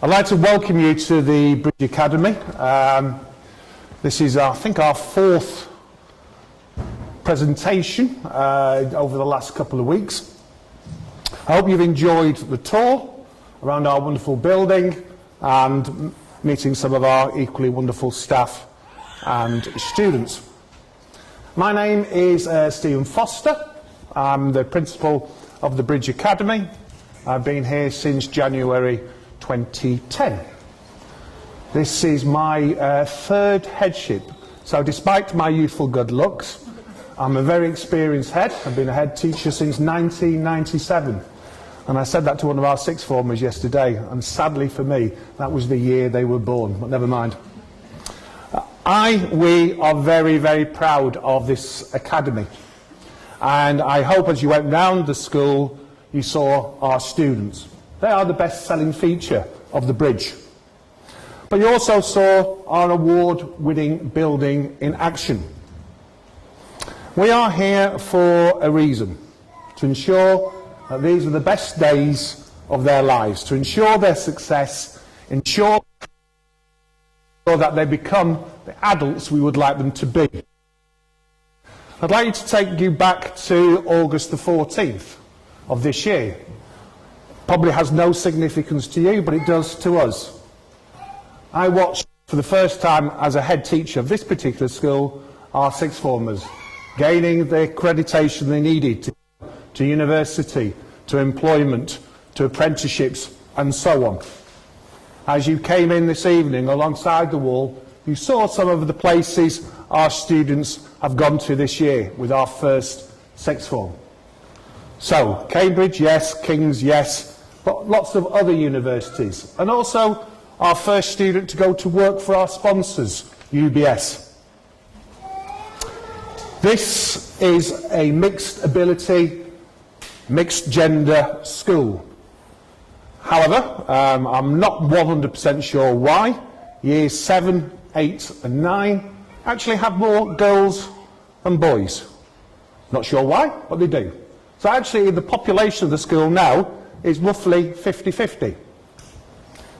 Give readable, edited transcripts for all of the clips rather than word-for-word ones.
I'd like to welcome you to the Bridge Academy. This is, I think, our fourth presentation over the last couple of weeks. I hope you've enjoyed the tour around our wonderful building and meeting some of our equally wonderful staff and students. My name is Stephen Foster. I'm the principal of the Bridge Academy. I've been here since January 2010. This is my third headship, so despite my youthful good looks, I'm a very experienced head. I've been a head teacher since 1997, and I said that to one of our sixth formers yesterday, and sadly for me, that was the year they were born, but never mind. We are very, very proud of this academy, and I hope as you went round the school you saw our students. They are the best-selling feature of the Bridge. But you also saw our award-winning building in action. We are here for a reason, to ensure that these are the best days of their lives, to ensure their success, ensure that they become the adults we would like them to be. I'd like you to take you back to August the 14th of this year. Probably has no significance to you, but it does to us. I watched for the first time as a head teacher of this particular school our sixth formers gaining the accreditation they needed to university, to employment, to apprenticeships and so on. As you came in this evening alongside the wall, you saw some of the places our students have gone to this year with our first sixth form. So, Cambridge, yes, King's, yes, but lots of other universities. And also our first student to go to work for our sponsors, UBS. This is a mixed ability, mixed gender school. However, I'm not 100% sure why years 7, 8 and 9 actually have more girls than boys. Not sure why, but they do. So actually the population of the school now is roughly 50-50.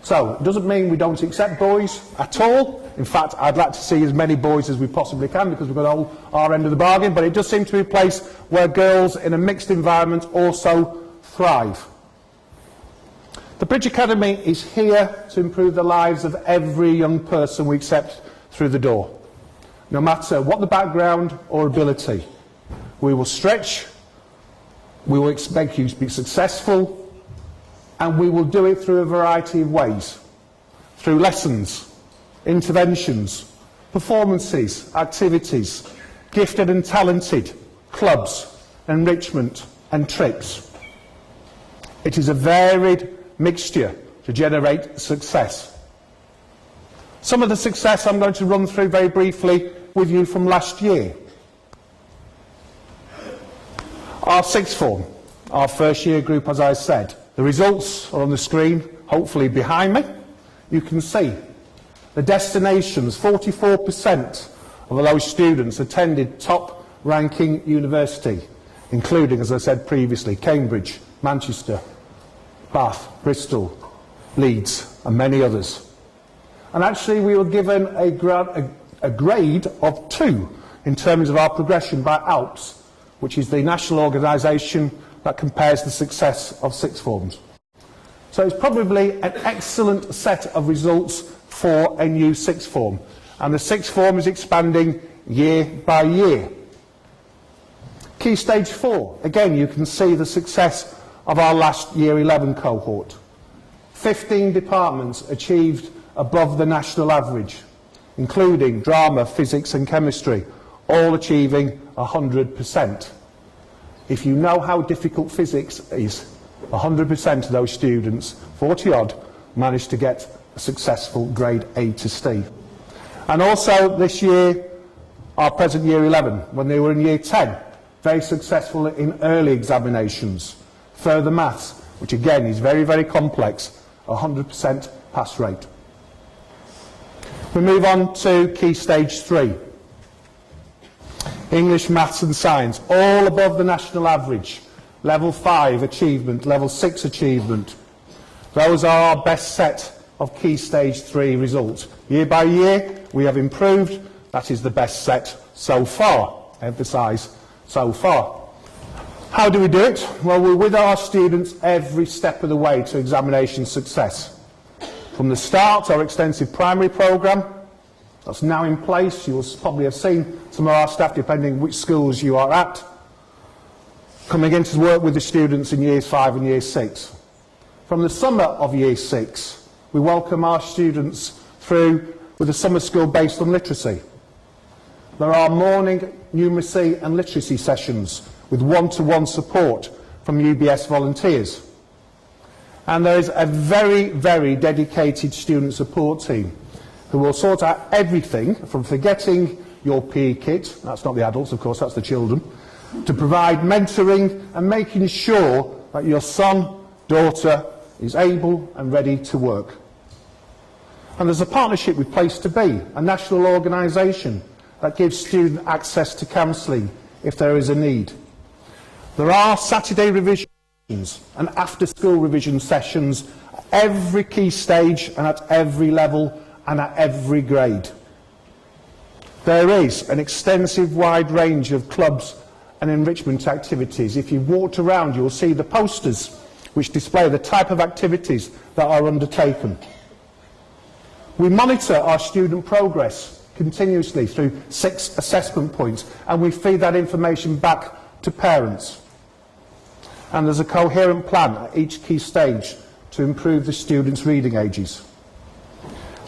So it doesn't mean we don't accept boys at all. In fact, I'd like to see as many boys as we possibly can because we've got our end of the bargain, but it does seem to be a place where girls in a mixed environment also thrive. The Bridge Academy is here to improve the lives of every young person we accept through the door, no matter what the background or ability. We will stretch, we will expect you to be successful, and we will do it through a variety of ways, through lessons, interventions, performances, activities, gifted and talented, clubs, enrichment and trips. It is a varied mixture to generate success. Some of the success I'm going to run through very briefly with you from last year. Our sixth form, our first year group, as I said. The results are on the screen, hopefully behind me. You can see the destinations. 44% of those students attended top-ranking university, including, as I said previously, Cambridge, Manchester, Bath, Bristol, Leeds, and many others. And actually, we were given a grade of 2 in terms of our progression by ALPS, which is the national organisation that compares the success of sixth forms. So it's probably an excellent set of results for a new sixth form, and the sixth form is expanding year by year. Key Stage 4, again you can see the success of our last year 11 cohort. 15 departments achieved above the national average, including drama, physics and chemistry, all achieving 100%. If you know how difficult physics is, 100% of those students, 40-odd, managed to get a successful grade A to C. And also this year, our present year 11, when they were in year 10, very successful in early examinations. Further maths, which again is very, very complex, 100% pass rate. We move on to Key Stage 3. English, Maths and Science, all above the national average. Level 5 achievement, Level 6 achievement. Those are our best set of Key Stage 3 results. Year by year, we have improved. That is the best set so far. I emphasise, so far. How do we do it? Well, we're with our students every step of the way to examination success. From the start, our extensive primary programme, that's now in place. You will probably have seen some of our staff, depending which schools you are at, coming in to work with the students in Years 5 and Year 6. From the summer of Year 6, we welcome our students through with a summer school based on literacy. There are morning numeracy and literacy sessions with one-to-one support from UBS volunteers. And there is a very, very dedicated student support team who will sort out everything from forgetting your PE kit, that's not the adults, of course, that's the children, to provide mentoring and making sure that your son, daughter is able and ready to work. And there's a partnership with Place to Be, a national organisation that gives students access to counselling if there is a need. There are Saturday revisions and after-school revision sessions at every key stage and at every level and at every grade. There is an extensive wide range of clubs and enrichment activities. If you've walked around, you'll see the posters which display the type of activities that are undertaken. We monitor our student progress continuously through 6 assessment points, and we feed that information back to parents. And there's a coherent plan at each key stage to improve the students' reading ages.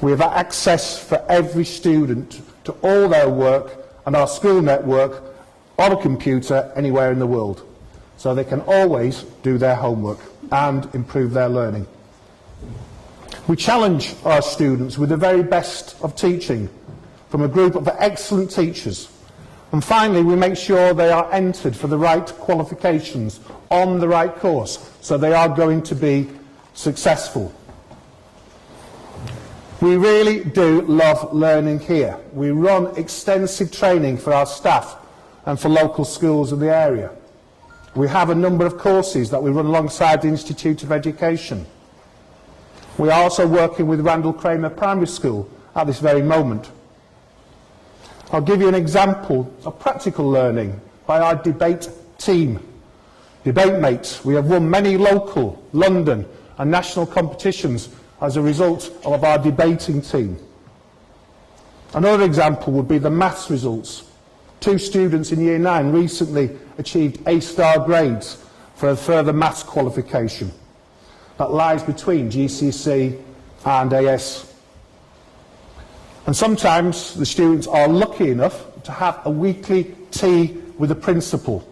We have access for every student to all their work and our school network on a computer anywhere in the world, so they can always do their homework and improve their learning. We challenge our students with the very best of teaching from a group of excellent teachers. And finally, we make sure they are entered for the right qualifications on the right course, so they are going to be successful. We really do love learning here. We run extensive training for our staff and for local schools in the area. We have a number of courses that we run alongside the Institute of Education. We are also working with Randall Kramer Primary School at this very moment. I'll give you an example of practical learning by our debate team. Debate Mates, we have won many local, London and national competitions as a result of our debating team. Another example would be the maths results. 2 students in Year 9 recently achieved A-star grades for a further maths qualification. That lies between GCSE and AS. And sometimes the students are lucky enough to have a weekly tea with the principal.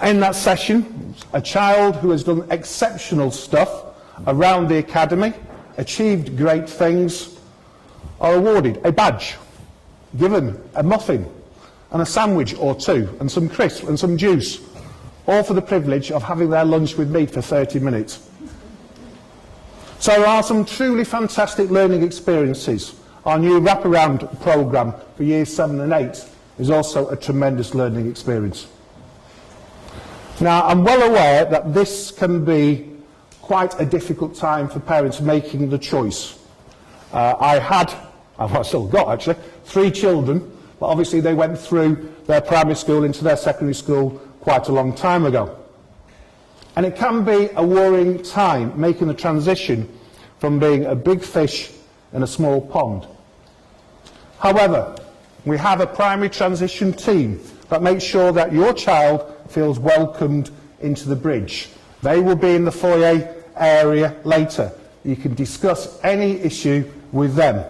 In that session, a child who has done exceptional stuff around the academy, achieved great things, are awarded a badge, given a muffin and a sandwich or 2 and some crisps and some juice, all for the privilege of having their lunch with me for 30 minutes. So there are some truly fantastic learning experiences. Our new wraparound programme for Years 7 and 8 is also a tremendous learning experience. Now, I'm well aware that this can be quite a difficult time for parents making the choice. I've still got actually, 3 children, but obviously they went through their primary school into their secondary school quite a long time ago. And it can be a worrying time making the transition from being a big fish in a small pond. However, we have a primary transition team that makes sure that your child feels welcomed into the bridge. They will be in the foyer area later. You can discuss any issue with them.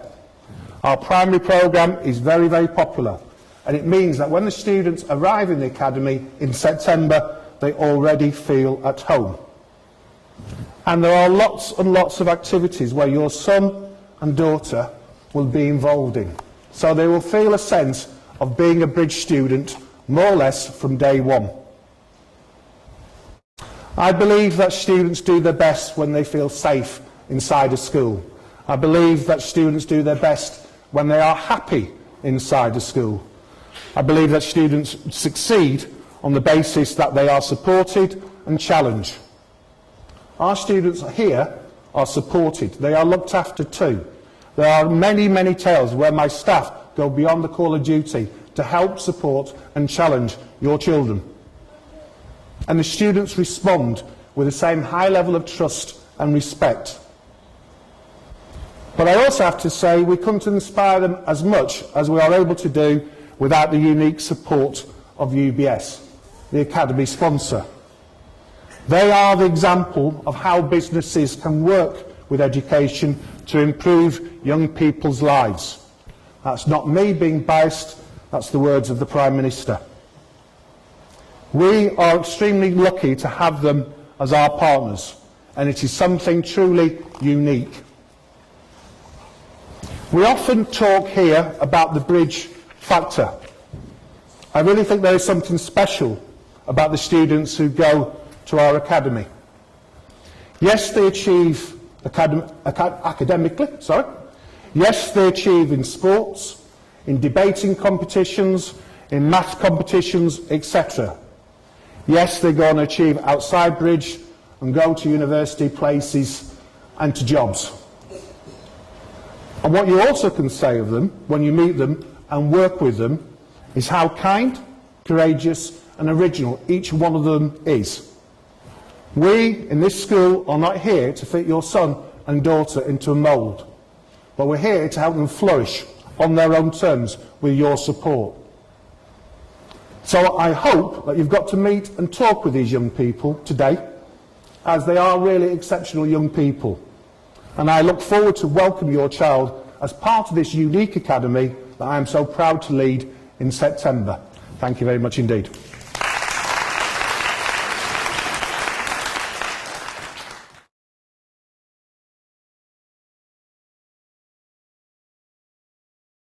Our primary programme is very, very popular, and it means that when the students arrive in the academy in September, they already feel at home. And there are lots and lots of activities where your son and daughter will be involved in. So they will feel a sense of being a bridge student more or less from day one. I believe that students do their best when they feel safe inside a school. I believe that students do their best when they are happy inside a school. I believe that students succeed on the basis that they are supported and challenged. Our students here are supported. They are looked after too. There are many, many tales where my staff go beyond the call of duty to help support and challenge your children. And the students respond with the same high level of trust and respect. But I also have to say we couldn't inspire them as much as we are able to do without the unique support of UBS, the Academy sponsor. They are the example of how businesses can work with education to improve young people's lives. That's not me being biased, that's the words of the Prime Minister. We are extremely lucky to have them as our partners, and it is something truly unique. We often talk here about the bridge factor. I really think there is something special about the students who go to our academy. Yes, they achieve academically. Yes, they achieve in sports, in debating competitions, in math competitions, etc. Yes, they go and achieve outside bridge and go to university places and to jobs. And what you also can say of them when you meet them and work with them is how kind, courageous and original each one of them is. We in this school are not here to fit your son and daughter into a mould, but we're here to help them flourish on their own terms with your support. So I hope that you've got to meet and talk with these young people today, as they are really exceptional young people. And I look forward to welcome your child as part of this unique academy that I am so proud to lead in September. Thank you very much indeed.